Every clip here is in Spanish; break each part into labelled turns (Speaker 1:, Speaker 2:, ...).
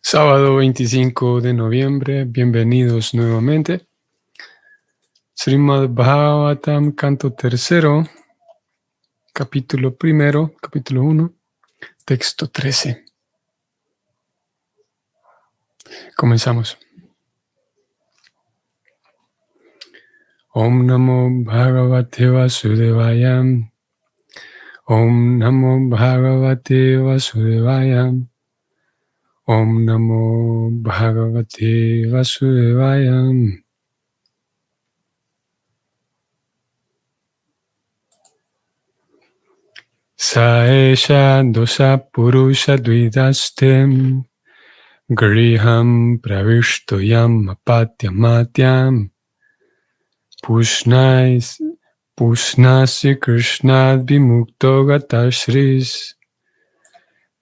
Speaker 1: Sábado 25 de noviembre, bienvenidos nuevamente. Srimad Bhagavatam, canto tercero, capítulo primero, capítulo 1, texto 13. Comenzamos. Om Namo Bhagavate Vasudevaya. Om Namo Bhagavate Vasudevaya. Om Namo Bhagavate Vasudevaya. Saesha dosa purusha dvidastem griham pravishtoyam apatyamatyam pushnasi krishnad vimukto gatashris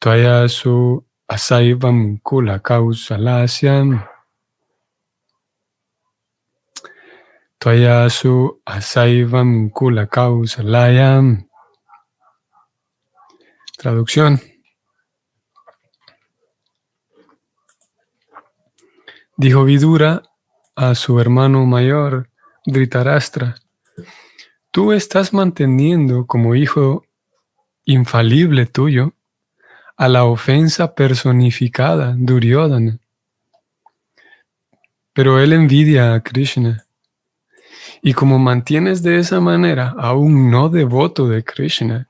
Speaker 1: tvayasu asaivam kula kausalasyam tvayasu asaivam kula kausalayam. Traducción. Dijo Vidura a su hermano mayor, Dhritarashtra: tú estás manteniendo como hijo infalible tuyo a la ofensa personificada, Duryodhana. Pero él envidia a Krishna. Y como mantienes de esa manera a un no devoto de Krishna,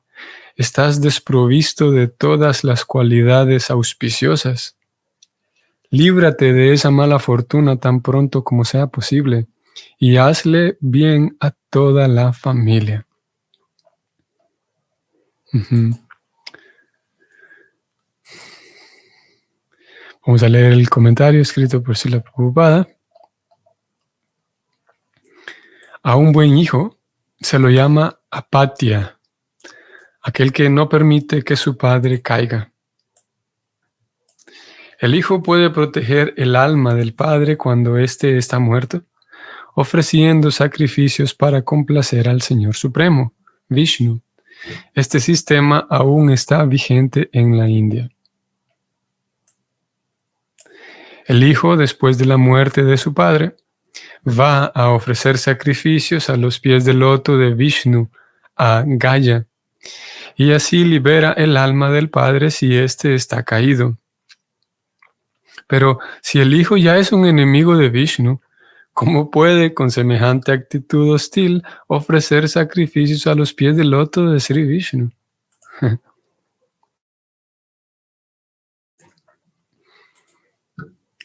Speaker 1: estás desprovisto de todas las cualidades auspiciosas. Líbrate de esa mala fortuna tan pronto como sea posible y hazle bien a toda la familia. Vamos a leer el comentario escrito por Srila Prabhupada. A un buen hijo se lo llama apatya, aquel que no permite que su padre caiga. El hijo puede proteger el alma del padre cuando éste está muerto, ofreciendo sacrificios para complacer al Señor Supremo, Vishnu. Este sistema aún está vigente en la India. El hijo, después de la muerte de su padre, va a ofrecer sacrificios a los pies del loto de Vishnu, a Gaya, y así libera el alma del padre si éste está caído. Pero si el hijo ya es un enemigo de Vishnu, ¿cómo puede, con semejante actitud hostil, ofrecer sacrificios a los pies del loto de Sri Vishnu?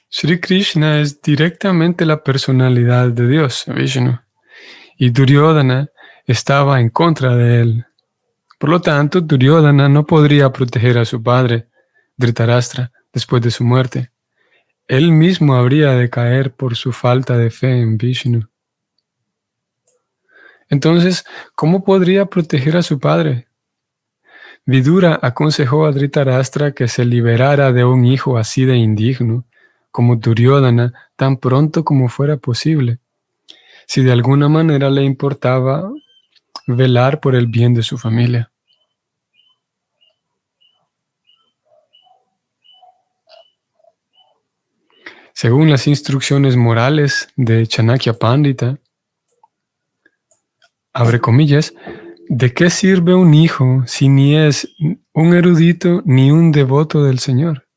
Speaker 1: Sri Krishna es directamente la personalidad de Dios, Vishnu, y Duryodhana estaba en contra de él. Por lo tanto, Duryodhana no podría proteger a su padre, Dhritarashtra, después de su muerte. Él mismo habría de caer por su falta de fe en Vishnu. Entonces, ¿cómo podría proteger a su padre? Vidura aconsejó a Dhritarashtra que se liberara de un hijo así de indigno como Duryodhana tan pronto como fuera posible, si de alguna manera le importaba velar por el bien de su familia. Según las instrucciones morales de Chanakya Pandita, abre comillas, ¿de qué sirve un hijo si ni es un erudito ni un devoto del Señor?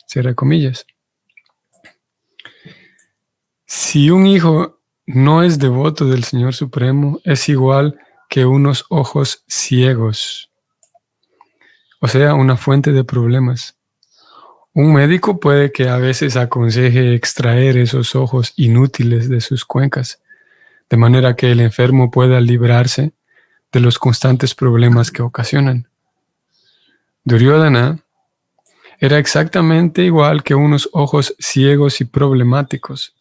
Speaker 1: Cierra comillas. Si un hijo no es devoto del Señor Supremo, es igual que unos ojos ciegos, o sea, una fuente de problemas. Un médico puede que a veces aconseje extraer esos ojos inútiles de sus cuencas, de manera que el enfermo pueda librarse de los constantes problemas que ocasionan. Duryodhana era exactamente igual que unos ojos ciegos y problemáticos.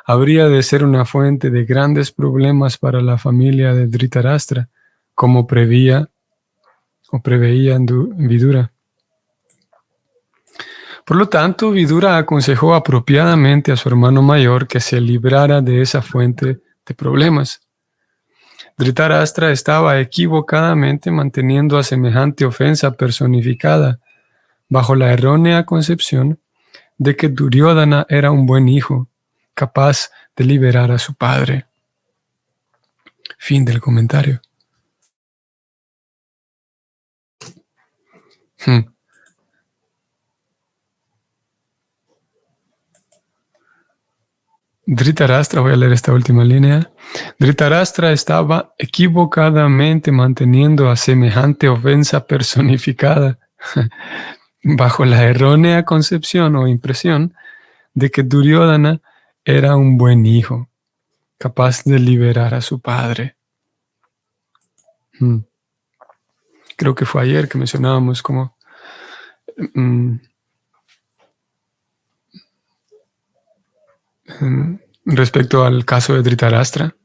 Speaker 1: Habría de ser una fuente de grandes problemas para la familia de Dhritarashtra, como preveía Vidura. Por lo tanto, Vidura aconsejó apropiadamente a su hermano mayor que se librara de esa fuente de problemas. Dhritarashtra estaba equivocadamente manteniendo a semejante ofensa personificada bajo la errónea concepción de que Duryodhana era un buen hijo, capaz de liberar a su padre. Fin del comentario. Dhritarashtra, voy a leer esta última línea. Dhritarashtra estaba equivocadamente manteniendo a semejante ofensa personificada bajo la errónea concepción o impresión de que Duryodhana era un buen hijo, capaz de liberar a su padre. Creo que fue ayer que mencionábamos como respecto al caso de Dhritarashtra,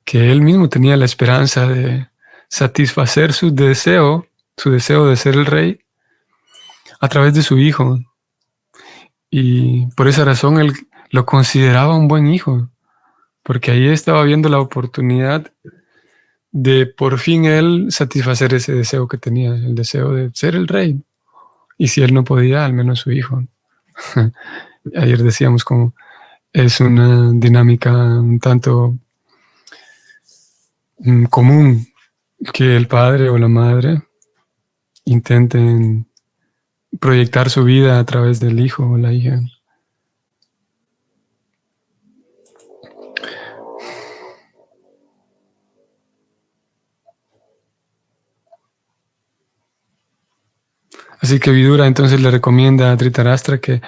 Speaker 1: que él mismo tenía la esperanza de satisfacer su deseo de ser el rey a través de su hijo. Y por esa razón él lo consideraba un buen hijo, porque ahí estaba viendo la oportunidad de por fin él satisfacer ese deseo que tenía, el deseo de ser el rey. Y si él no podía, al menos su hijo. Ayer decíamos como es una dinámica un tanto común que el padre o la madre intenten proyectar su vida a través del hijo o la hija. Así que Vidura entonces le recomienda a Dhritarashtra que,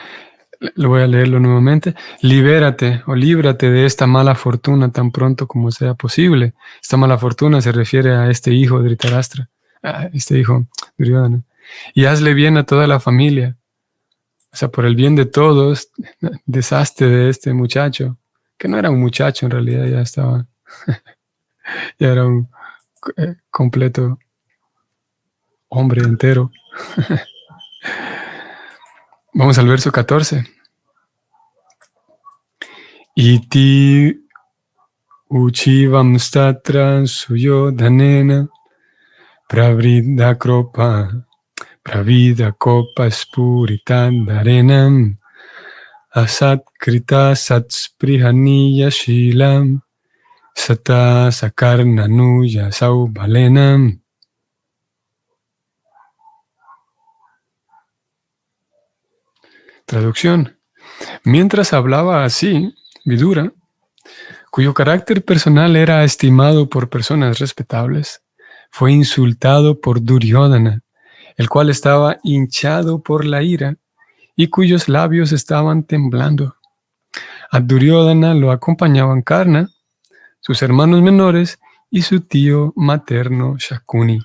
Speaker 1: lo voy a leerlo nuevamente, libérate o líbrate de esta mala fortuna tan pronto como sea posible. Esta mala fortuna se refiere a este hijo Dhritarashtra, a este hijo Duryodhana. Y hazle bien a toda la familia. O sea, por el bien de todos, deshazte de este muchacho, que no era un muchacho en realidad, ya estaba, ya era un completo hombre entero. Vamos al verso 14. Iti uchivam statra suyodhanena pravida kopa spuritandarenam asat krita satsprihaniya shilam sata sakarnanuya saubalenam. Traducción. Mientras hablaba así, Vidura, cuyo carácter personal era estimado por personas respetables, fue insultado por Duryodhana, el cual estaba hinchado por la ira y cuyos labios estaban temblando. A Duryodhana lo acompañaban Karna, sus hermanos menores y su tío materno Shakuni.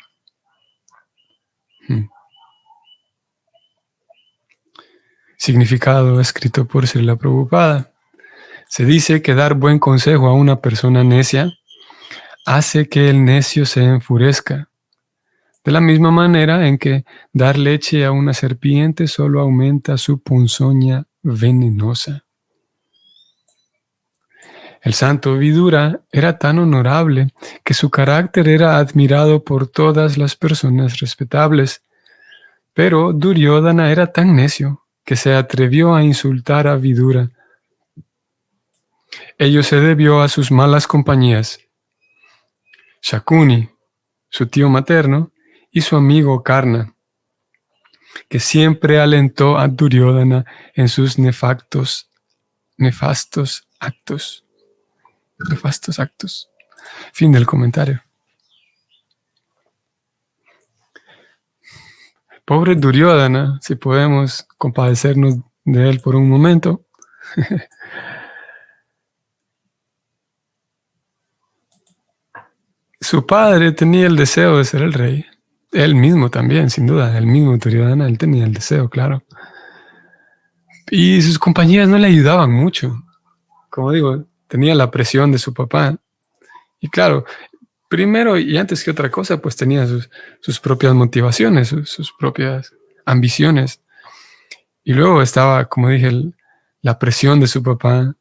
Speaker 1: Significado escrito por Srila Prabhupada. Se dice que dar buen consejo a una persona necia hace que el necio se enfurezca. De la misma manera en que dar leche a una serpiente solo aumenta su ponzoña venenosa. El santo Vidura era tan honorable que su carácter era admirado por todas las personas respetables, pero Duryodhana era tan necio que se atrevió a insultar a Vidura. Ello se debió a sus malas compañías. Shakuni, su tío materno, y su amigo Karna, que siempre alentó a Duryodhana en sus nefastos actos. Fin del comentario. Pobre Duryodhana, si podemos compadecernos de él por un momento. Su padre tenía el deseo de ser el rey. Él mismo también, sin duda. El mismo Duryodhana, él tenía el deseo, claro. Y sus compañeras no le ayudaban mucho. Como digo, tenía la presión de su papá. Y claro, primero y antes que otra cosa, pues tenía sus propias motivaciones, sus propias ambiciones. Y luego estaba, como dije, la presión de su papá,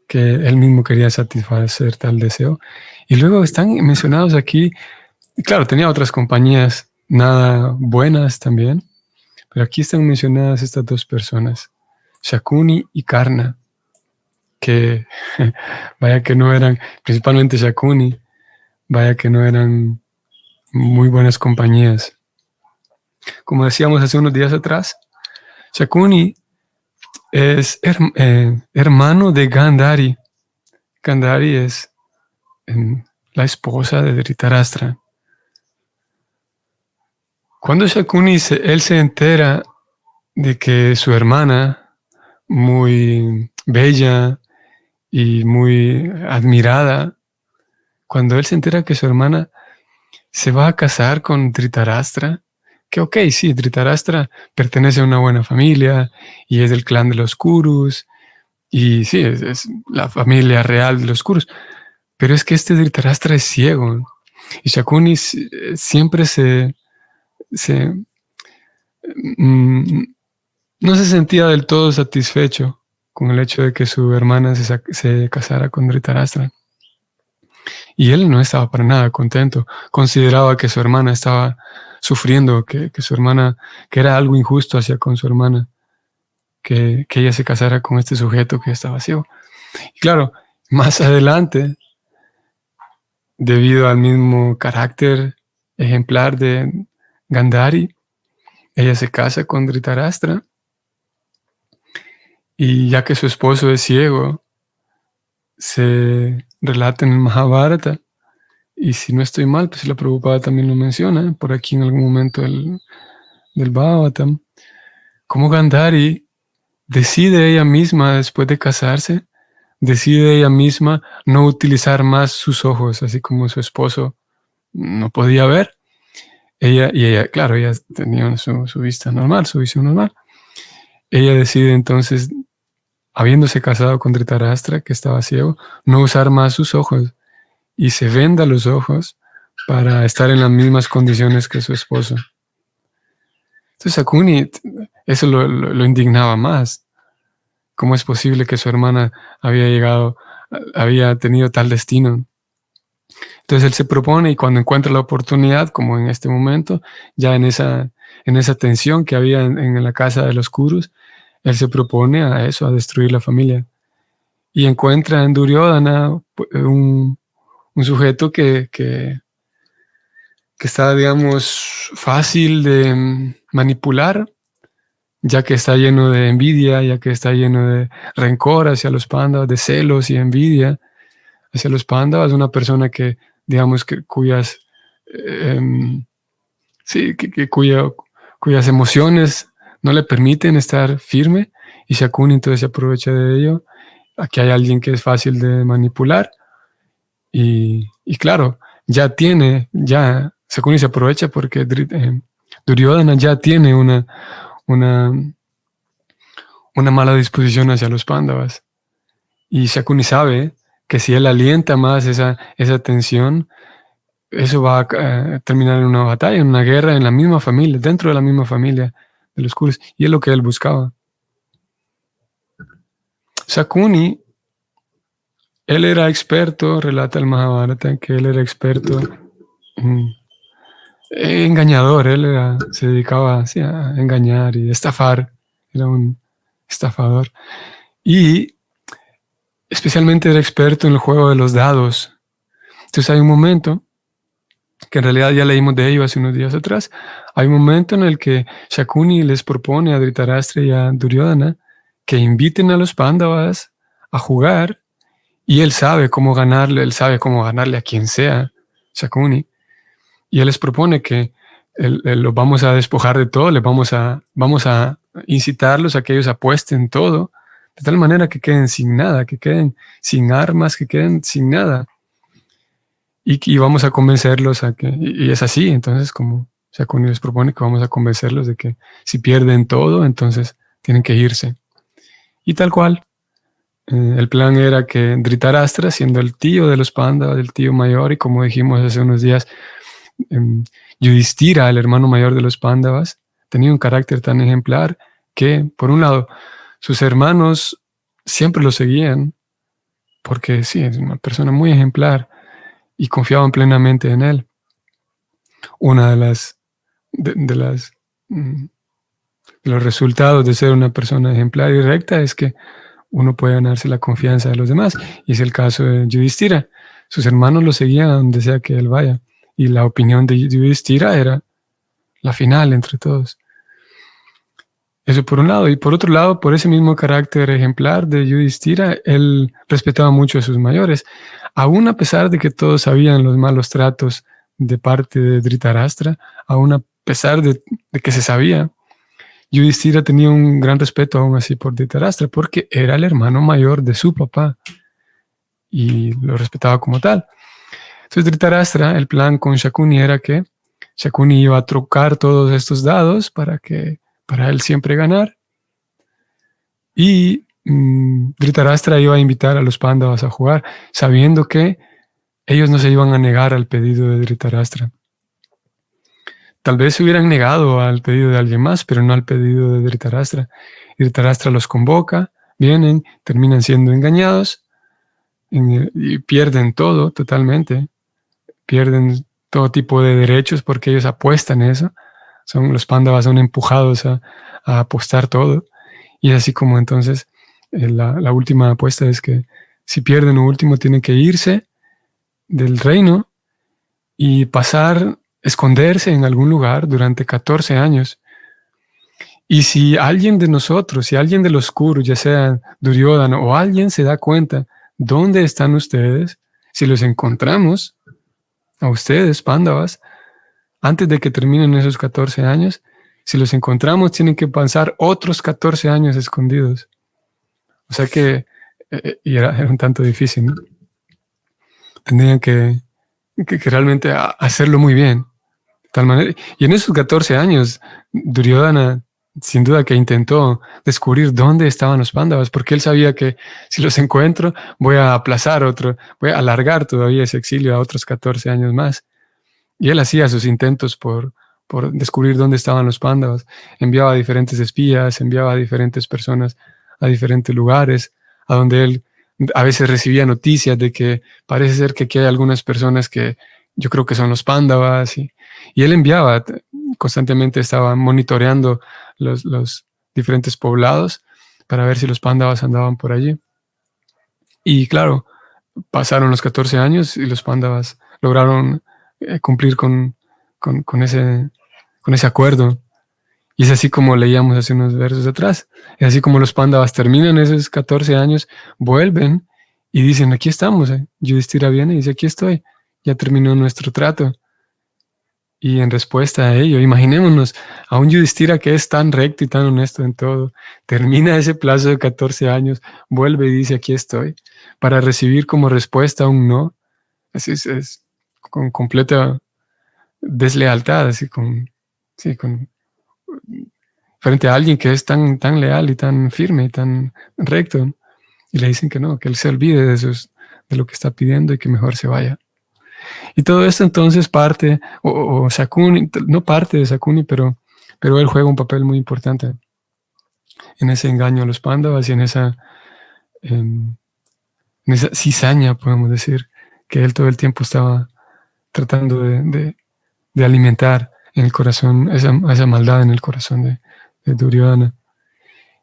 Speaker 1: que él mismo quería satisfacer tal deseo. Y luego están mencionados aquí, y claro, tenía otras compañías nada buenas también, Pero aquí están mencionadas estas dos personas, Shakuni y Karna, que vaya que no eran, principalmente Shakuni, vaya que no eran muy buenas compañías. Como decíamos hace unos días atrás, Shakuni es hermano de Gandhari. Gandhari es la esposa de Dhritarashtra. Cuando Shakuni él se entera de que su hermana, muy bella y muy admirada, cuando él se entera que su hermana se va a casar con Dhritarashtra, que ok, sí, Dhritarashtra pertenece a una buena familia y es del clan de los Kurus, y sí, es la familia real de los Kurus, pero es que este Dhritarashtra es ciego, y Shakuni siempre mm, no se sentía del todo satisfecho con el hecho de que su hermana se casara con Dhritarashtra. Y él no estaba para nada contento. Consideraba que su hermana estaba sufriendo, que su hermana, que era algo injusto hacia con su hermana, que ella se casara con este sujeto que estaba ciego. Y claro, más adelante, debido al mismo carácter ejemplar de Gandhari, ella se casa con Dhritarashtra, y ya que su esposo es ciego, se relata en el Mahabharata, y si no estoy mal, pues la Prabhupada también lo menciona por aquí en algún momento del Bhagavatam, como Gandhari decide ella misma, después de casarse, decide ella misma no utilizar más sus ojos, así como su esposo no podía ver. Ella, claro, ella tenía su vista normal, su visión normal. Ella decide entonces, habiéndose casado con Dhritarashtra, que estaba ciego, no usar más sus ojos, y se venda los ojos para estar en las mismas condiciones que su esposo. Entonces Shakuni, eso lo indignaba más. ¿Cómo es posible que su hermana había tenido tal destino? Entonces él se propone, y cuando encuentra la oportunidad, como en este momento, ya en esa tensión que había en la casa de los Kurus, él se propone a eso, a destruir la familia. Y encuentra en Duryodhana un sujeto que está, digamos, fácil de manipular, ya que está lleno de envidia, ya que está lleno de rencor hacia los Pándavas, de celos y envidia hacia los Pándavas, una persona que, digamos, sí, cuyas emociones no le permiten estar firme, y Shakuni entonces se aprovecha de ello. Aquí hay alguien que es fácil de manipular, y claro, Shakuni se aprovecha porque Duryodhana ya tiene una mala disposición hacia los Pándavas. Y Shakuni sabe que si él alienta más esa tensión, eso va a terminar en una batalla, en una guerra, en la misma familia, dentro de la misma familia de los Kurus. Y es lo que él buscaba. Shakuni, él era experto, relata el Mahabharata, que él era experto, engañador. Se dedicaba, sí, a engañar y estafar. Era un estafador. Y especialmente era experto en el juego de los dados. Entonces hay un momento, que en realidad ya leímos de ello hace unos días atrás, hay un momento en el que Shakuni les propone a Dhritarashtra y a Duryodhana que inviten a los Pándavas a jugar, y él sabe cómo ganarle a quien sea, Shakuni, y él les propone que los vamos a despojar de todo, vamos a incitarlos a que ellos apuesten todo, de tal manera que queden sin nada, que queden sin armas, que queden sin nada. Y vamos a convencerlos y es así. Entonces, como Shakuni les propone, que vamos a convencerlos de que si pierden todo, entonces tienen que irse. Y tal cual, el plan era que Dhritarashtra, siendo el tío de los Pándavas, el tío mayor, y como dijimos hace unos días, Yudhishthira, el hermano mayor de los Pándavas, tenía un carácter tan ejemplar que, por un lado, sus hermanos siempre lo seguían, porque sí, es una persona muy ejemplar, y confiaban plenamente en él. Una de las Los resultados de ser una persona ejemplar y recta es que uno puede ganarse la confianza de los demás. Y es el caso de Yudhishthira. Sus hermanos lo seguían a donde sea que él vaya. Y la opinión de Yudhishthira era la final entre todos. Eso por un lado. Y por otro lado, por ese mismo carácter ejemplar de Yudhishthira, él respetaba mucho a sus mayores. Aún a pesar de que todos sabían los malos tratos de parte de Dhritarashtra, aún a pesar de que se sabía, Yudhishthira tenía un gran respeto aún así por Dhritarashtra, porque era el hermano mayor de su papá y lo respetaba como tal. Entonces Dhritarashtra, el plan con Shakuni era que Shakuni iba a trocar todos estos dados para él siempre ganar, y Dhritarashtra iba a invitar a los Pándavas a jugar, sabiendo que ellos no se iban a negar al pedido de Dhritarashtra. Tal vez se hubieran negado al pedido de alguien más, pero no al pedido de Dhritarashtra. Dhritarashtra los convoca, vienen, terminan siendo engañados y pierden todo totalmente. Pierden todo tipo de derechos porque ellos apuestan eso. Los Pándavas son empujados a apostar todo. Y es así como entonces la última apuesta es que si pierden lo último tienen que irse del reino y esconderse en algún lugar durante 14 años. Y si alguien de nosotros, si alguien de los Kurus, ya sea Duryodhana o alguien se da cuenta dónde están ustedes, si los encontramos a ustedes, Pándavas, antes de que terminen esos 14 años, si los encontramos tienen que pasar otros 14 años escondidos. O sea que y era un tanto difícil, ¿no? Tendrían que realmente hacerlo muy bien. Tal manera. Y en esos 14 años, Duryodhana sin duda que intentó descubrir dónde estaban los Pándavas, porque él sabía que si los encuentro voy a voy a alargar todavía ese exilio a otros 14 años más. Y él hacía sus intentos por descubrir dónde estaban los Pándavas. Enviaba a diferentes espías, enviaba a diferentes personas a diferentes lugares, a donde él a veces recibía noticias de que parece ser que aquí hay algunas personas que yo creo que son los Pándavas, y él enviaba, constantemente estaba monitoreando los diferentes poblados para ver si los Pándavas andaban por allí. Y claro, pasaron los 14 años y los Pándavas lograron cumplir con ese acuerdo. Y es así como leíamos hace unos versos atrás. Es así como los Pándavas terminan esos 14 años, vuelven y dicen, aquí estamos. Yudhishthira viene y dice, aquí estoy. Ya terminó nuestro trato. Y en respuesta a ello, imaginémonos a un Yudhishthira que es tan recto y tan honesto en todo, termina ese plazo de 14 años, vuelve y dice, aquí estoy, para recibir como respuesta un no. Así es con completa deslealtad, frente a alguien que es tan leal y tan firme y tan recto, y le dicen que no, que él se olvide de lo que está pidiendo y que mejor se vaya. Y todo esto entonces parte, o Shakuni, no parte de Shakuni, pero él juega un papel muy importante en ese engaño a los Pándavas y en esa cizaña, podemos decir, que él todo el tiempo estaba tratando de alimentar en el corazón, esa maldad en el corazón de Duryodhana.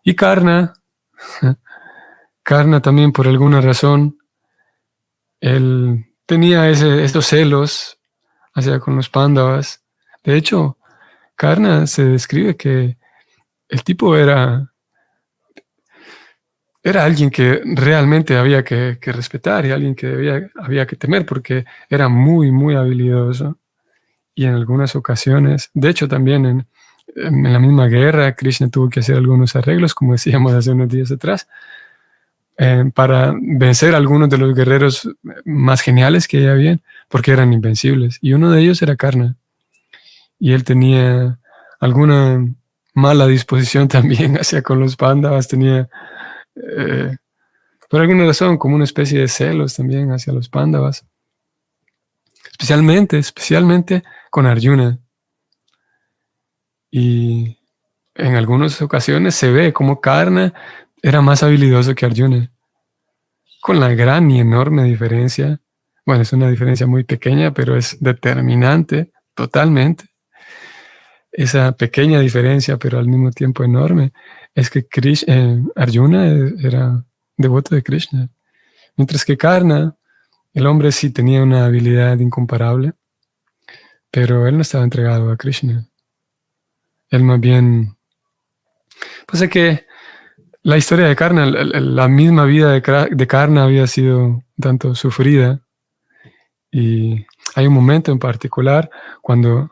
Speaker 1: Y Karna también por alguna razón, él tenía estos celos hacia con los Pándavas. De hecho, Karna se describe que el tipo era alguien que realmente había que respetar y alguien que había que temer porque era muy, muy habilidoso. Y en algunas ocasiones, de hecho también en la misma guerra, Krishna tuvo que hacer algunos arreglos, como decíamos hace unos días atrás, para vencer a algunos de los guerreros más geniales que había, porque eran invencibles. Y uno de ellos era Karna. Y él tenía alguna mala disposición también hacia con los Pándavas, tenía, por alguna razón, como una especie de celos también hacia los Pándavas. Especialmente con Arjuna. Y en algunas ocasiones se ve como Karna era más habilidoso que Arjuna, con la gran y enorme diferencia. Bueno, es una diferencia muy pequeña, pero es determinante totalmente. esa pequeña diferencia, pero al mismo tiempo enorme, es que Arjuna era devoto de Krishna, mientras que Karna, el hombre sí tenía una habilidad incomparable, pero él no estaba entregado a Krishna. Él más bien, pues es que la historia de Karna, la misma vida de Karna había sido tanto sufrida, y hay un momento en particular cuando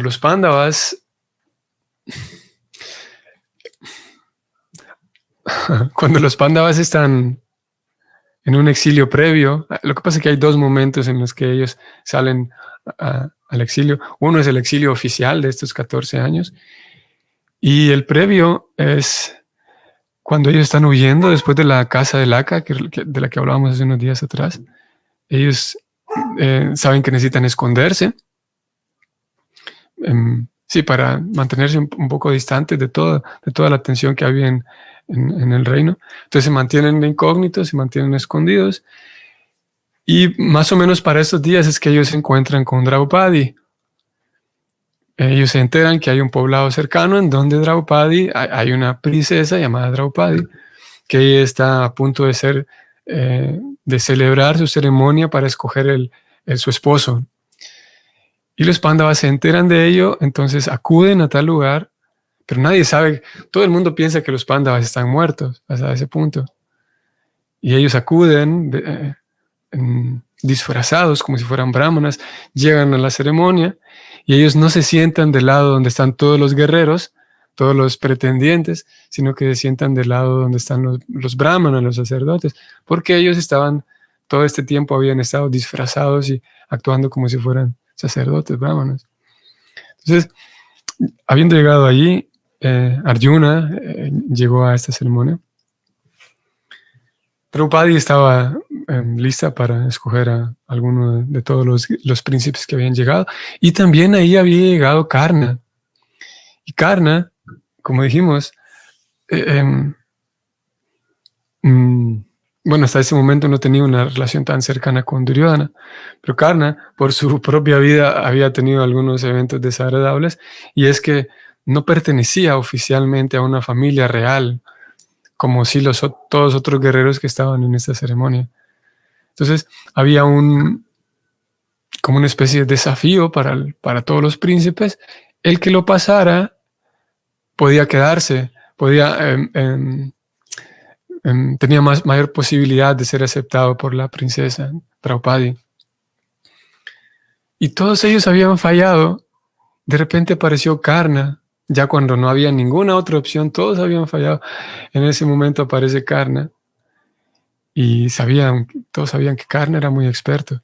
Speaker 1: los Pándavas cuando los Pándavas están en un exilio previo. Lo que pasa es que hay dos momentos en los que ellos salen al exilio. Uno es el exilio oficial de estos 14 años, y el previo es cuando ellos están huyendo después de la casa de Laka, de la que hablábamos hace unos días atrás. Ellos saben que necesitan esconderse, sí, para mantenerse un poco distantes de toda la tensión que había en el reino. Entonces se mantienen incógnitos, se mantienen escondidos. Y más o menos para estos días es que ellos se encuentran con Draupadi. Ellos se enteran que hay un poblado cercano en donde hay una princesa llamada Draupadi, que está a punto de celebrar su ceremonia para escoger su esposo. Y los Pándavas se enteran de ello, entonces acuden a tal lugar, pero nadie sabe, todo el mundo piensa que los Pándavas están muertos hasta ese punto. Y ellos acuden disfrazados como si fueran brahmanas, llegan a la ceremonia y ellos no se sientan del lado donde están todos los guerreros, todos los pretendientes, sino que se sientan del lado donde están los brahmanas, los sacerdotes, porque ellos todo este tiempo habían estado disfrazados y actuando como si fueran sacerdotes brahmanas. Entonces, habiendo llegado allí, Arjuna llegó a esta ceremonia. Draupadi estaba lista para escoger a alguno de todos los príncipes que habían llegado, y también ahí había llegado Karna. Y Karna, como dijimos, bueno, hasta ese momento no tenía una relación tan cercana con Duryodhana, pero Karna, por su propia vida, había tenido algunos eventos desagradables, y es que no pertenecía oficialmente a una familia real, como si todos los otros guerreros que estaban en esta ceremonia. Entonces, había como una especie de desafío para todos los príncipes. El que lo pasara podía quedarse, tenía mayor posibilidad de ser aceptado por la princesa Draupadi. Y todos ellos habían fallado. De repente apareció Karna, ya cuando no había ninguna otra opción, todos habían fallado. En ese momento aparece Karna, y todos sabían que Karna era muy experto.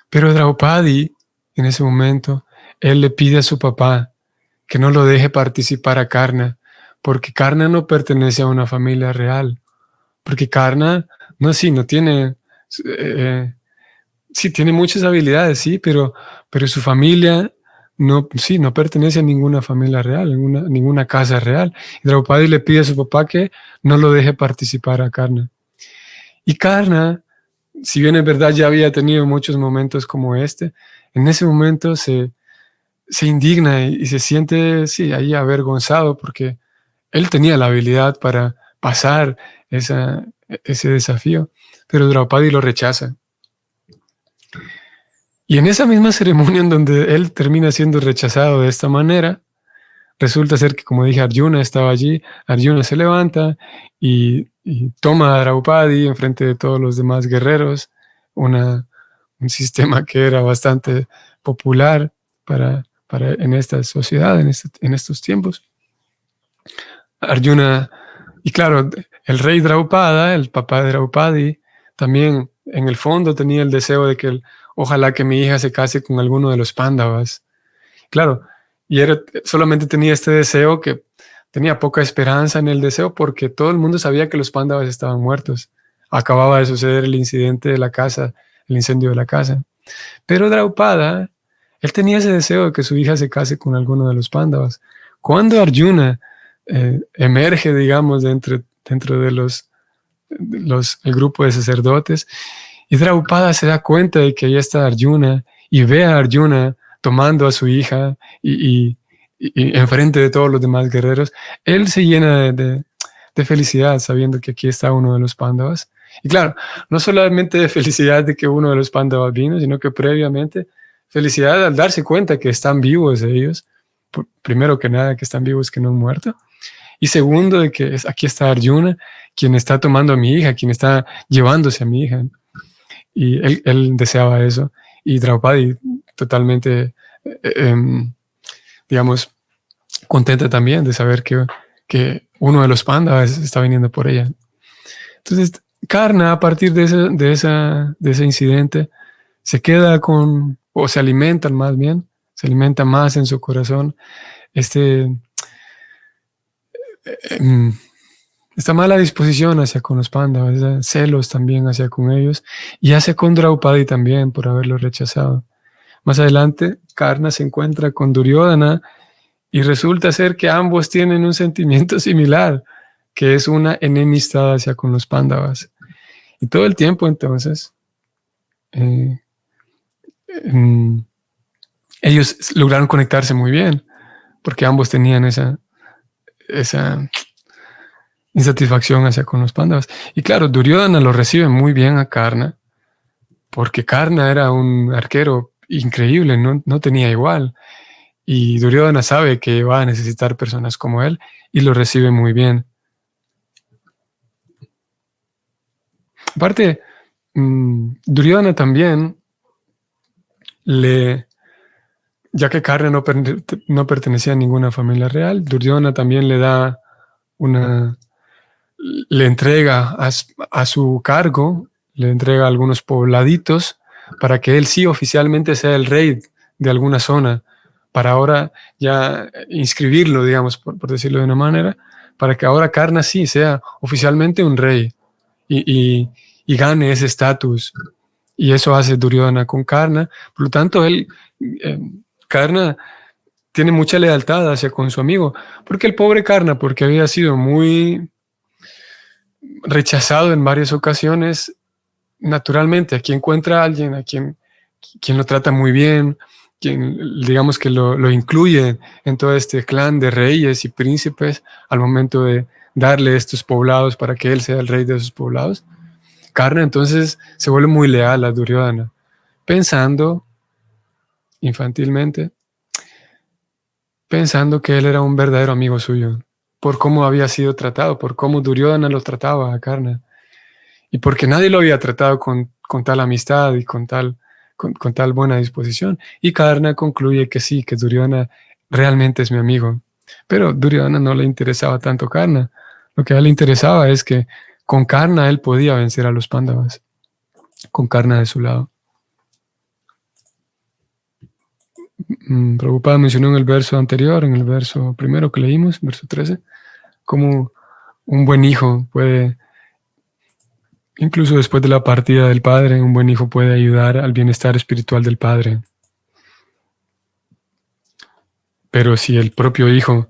Speaker 1: Pero Draupadi, en ese momento, él le pide a su papá que no lo deje participar a Karna, porque Karna no pertenece a una familia real. Porque Karna, no tiene, sí tiene muchas habilidades, sí, pero su familia no pertenece a ninguna familia real, ninguna casa real. Y Draupadi le pide a su papá que no lo deje participar a Karna. Y Karna, si bien es verdad ya había tenido muchos momentos como este, en ese momento se indigna y se siente, ahí avergonzado, porque él tenía la habilidad para pasar ese desafío, pero Draupadi lo rechaza. Y en esa misma ceremonia en donde él termina siendo rechazado de esta manera, resulta ser que, como dije, Arjuna estaba allí. Arjuna se levanta y toma a Draupadi enfrente de todos los demás guerreros, un sistema que era bastante popular en esta sociedad, en estos tiempos. Arjuna, y claro, el rey Draupada, el papá de Draupadi, también en el fondo tenía el deseo de que ojalá que mi hija se case con alguno de los Pándavas. Claro, y solamente tenía este deseo, que tenía poca esperanza en el deseo, porque todo el mundo sabía que los Pándavas estaban muertos. Acababa de suceder el incidente de la casa, el incendio de la casa. Pero Draupada, él tenía ese deseo de que su hija se case con alguno de los Pándavas. Cuando Arjuna emerge, digamos, dentro de el grupo de sacerdotes, y Draupada se da cuenta de que ahí está Arjuna, y ve a Arjuna tomando a su hija y enfrente de todos los demás guerreros, él se llena de felicidad sabiendo que aquí está uno de los Pándavas. Y claro, no solamente de felicidad de que uno de los Pándavas vino, sino que previamente felicidad al darse cuenta que están vivos ellos. Primero que nada, que están vivos, que no han muerto. Y segundo, de que aquí está Arjuna, quien está tomando a mi hija, quien está llevándose a mi hija. Y él deseaba eso. Y Draupadi totalmente, digamos, contenta también de saber que uno de los Pándavas está viniendo por ella. Entonces, Karna, a partir de ese incidente, se queda o se alimenta más bien, se alimenta más en su corazón esta mala disposición hacia con los Pándavas, celos también hacia con ellos, y hacia con Draupadi también por haberlo rechazado. Más adelante, Karna se encuentra con Duryodhana y resulta ser que ambos tienen un sentimiento similar, que es una enemistad hacia con los Pándavas. Y todo el tiempo entonces, ellos lograron conectarse muy bien, porque ambos tenían esa insatisfacción hacia con los Pándavas. Y claro, Duryodhana lo recibe muy bien a Karna, porque Karna era un arquero increíble, no tenía igual. Y Duryodhana sabe que va a necesitar personas como él y lo recibe muy bien. Aparte, Duryodhana también ya que Karna no pertenecía a ninguna familia real, Duryodhana también le entrega a su cargo, le entrega algunos pobladitos para que él sí oficialmente sea el rey de alguna zona, para ahora ya inscribirlo, digamos, por decirlo de una manera, para que ahora Karna sí sea oficialmente un rey y gane ese estatus. Y eso hace Duryodhana con Karna. Por lo tanto, Karna tiene mucha lealtad hacia con su amigo, porque el pobre Karna, porque había sido muy rechazado en varias ocasiones, naturalmente aquí encuentra a alguien quien lo trata muy bien, quien digamos que lo incluye en todo este clan de reyes y príncipes al momento de darle estos poblados para que él sea el rey de esos poblados. Karna entonces se vuelve muy leal a Duryodhana, pensando infantilmente, pensando que él era un verdadero amigo suyo, por cómo había sido tratado, por cómo Duryodhana lo trataba a Karna, y porque nadie lo había tratado con tal amistad y con tal buena disposición. Y Karna concluye que sí, que Duryodhana realmente es mi amigo. Pero Duryodhana no le interesaba tanto Karna. Lo que a él le interesaba es que con Karna él podía vencer a los Pándavas, con Karna de su lado. Prabhupada mencionó en el verso anterior, en el verso primero que leímos, verso 13, cómo un buen hijo puede, incluso después de la partida del padre, un buen hijo puede ayudar al bienestar espiritual del padre. Pero si el propio hijo,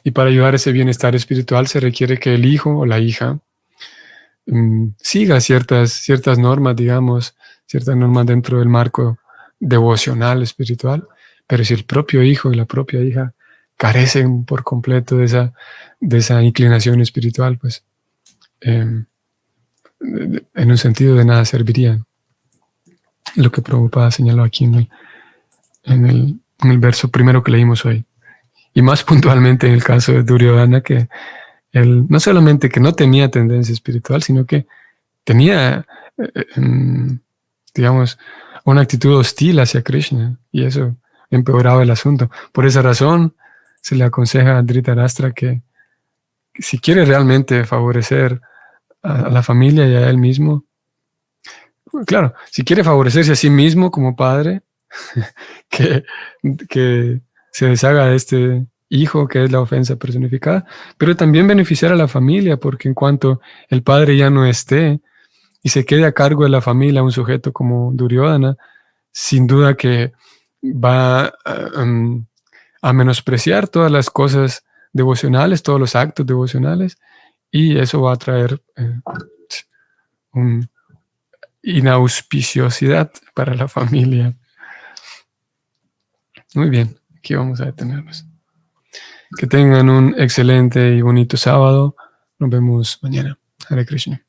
Speaker 1: y para ayudar a ese bienestar espiritual se requiere que el hijo o la hija siga ciertas normas, digamos, ciertas normas dentro del marco devocional espiritual. Pero si el propio hijo y la propia hija carecen por completo de esa inclinación espiritual, pues en un sentido de nada serviría. Lo que Prabhupada señaló aquí en el verso primero que leímos hoy. Y más puntualmente en el caso de Duryodhana, que él no solamente que no tenía tendencia espiritual, sino que tenía, digamos, una actitud hostil hacia Krishna, y eso empeoraba el asunto. Por esa razón, se le aconseja a Dhritarashtra que si quiere realmente favorecer a la familia y a él mismo, claro, si quiere favorecerse a sí mismo como padre, que se deshaga de este hijo que es la ofensa personificada, pero también beneficiar a la familia, porque en cuanto el padre ya no esté y se quede a cargo de la familia un sujeto como Duryodhana, sin duda que va a menospreciar todas las cosas devocionales, todos los actos devocionales, y eso va a traer una inauspiciosidad para la familia. Muy bien, aquí vamos a detenernos. Que tengan un excelente y bonito sábado. Nos vemos mañana. Hare Krishna.